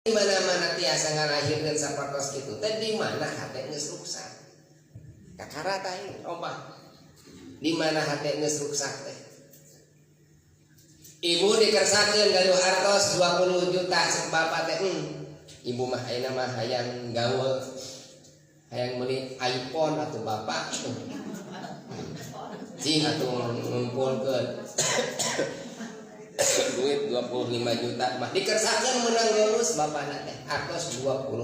di mana-mana tiasa ngalahirkeun sapertos kitu teh di mana hate geus ruksak. Kakara teh omah. Di mana hate geus ruksak teh. Ibu dikersakeun gaduh artos 20 juta cek bapak teh. Ibu mah ayeuna mah hayang gawe hayang meuli iPhone atau bapak. Cing atuh ngumpulkeun duit 25 juta mah dikersakeun menang lulus bapana teh artos 25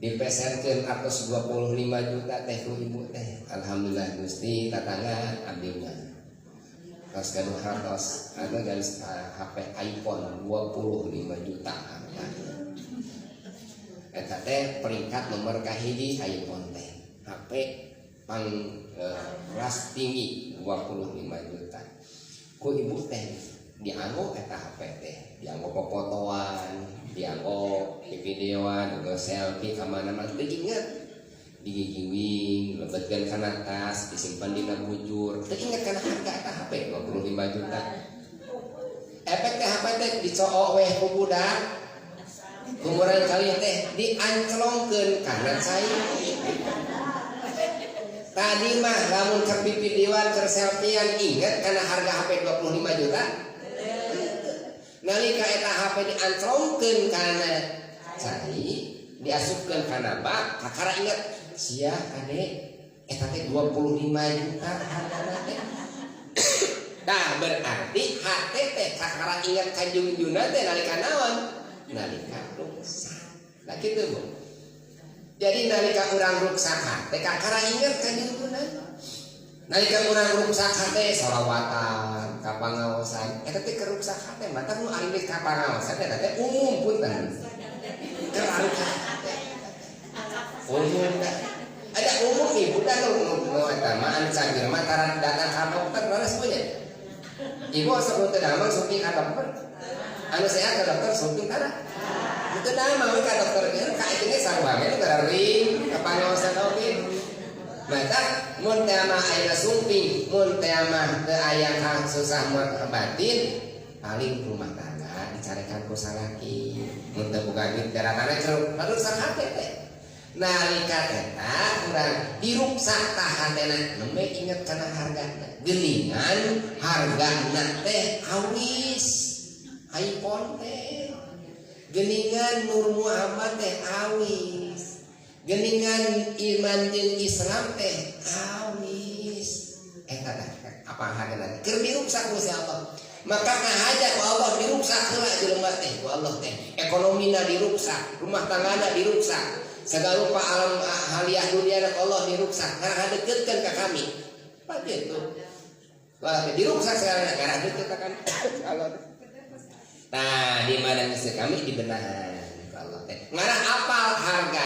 dipeserkeun artos 25 juta teh ku ibu teh. Alhamdulillah Gusti tatangga abdi mah tos gaduh hartos anu garis HP iPhone 25 juta eta teh peringkat nomor kahiji iPhone teh HP pang kelas tinggi 25 juta ku ibu teh dianggo eta HP teh dianggo fotoan dianggo videoan dianggo selfie kamana-mana teu inget digigiwing lebetkeun kana tas disimpan dina bujur teu inget kana harga eta HP 25 juta efek teh HP teh dicook weh ku budak umuran kali teh dianclongkeun kanan saya tadi mah lamun keur videoan keur selfiean inget kana harga HP 25 juta nalika eta HP dianclongkeun kana cai diasupkeun kana bak kakara inget sia ade eta teh 25 juta hargana teh dah berarti HP teh kakara inget ka junjunna teh nalika naon nalika ruksak lah kitu Bu. Jadi nalika urang ruksak hate kakara inget ka junjunna nalika urang ruksak hate shalawatan ka pangaosan eta teh keruksak hate mah tah nu ari ka pangaosan eta teh umum punten keruksak hate umum dah ada umum ibu dah nu eta mah anu cangir mah taran datang ka dokter bae semuanya ibu sebelum teu damang sumping ka dokter anu sehat ka dokter sumping tara itu nama we ka dokter ka ieu sarua ge tara ring ka pangaosan oge mata mun teh mah aya sumping mun teh mah teu aya kang susah batin paling rumah tangga dicarekan ku salaki mun teu boga duit daratana terus sakate teh nalika eta urang diruksak tah hatena nembe inget kana hargana geuningan hargana teh awis iPhone teh geuningan Nur Muhammad teh awis geuningan iman jeung Islam teh awis eta teh apa hargana keur diruksak ku Allah maka ngahaja ku Allah diruksak heula jelema teh ku Allah teh ekonomina diruksak rumah tanggana diruksak segala rupa alam haliah dunia Allah diruksak karena deketkan ke kami begitu diruksak segala negara deketkan Allah. Nah di mana ngisi kami di benahan Allah teh ngarah apal harga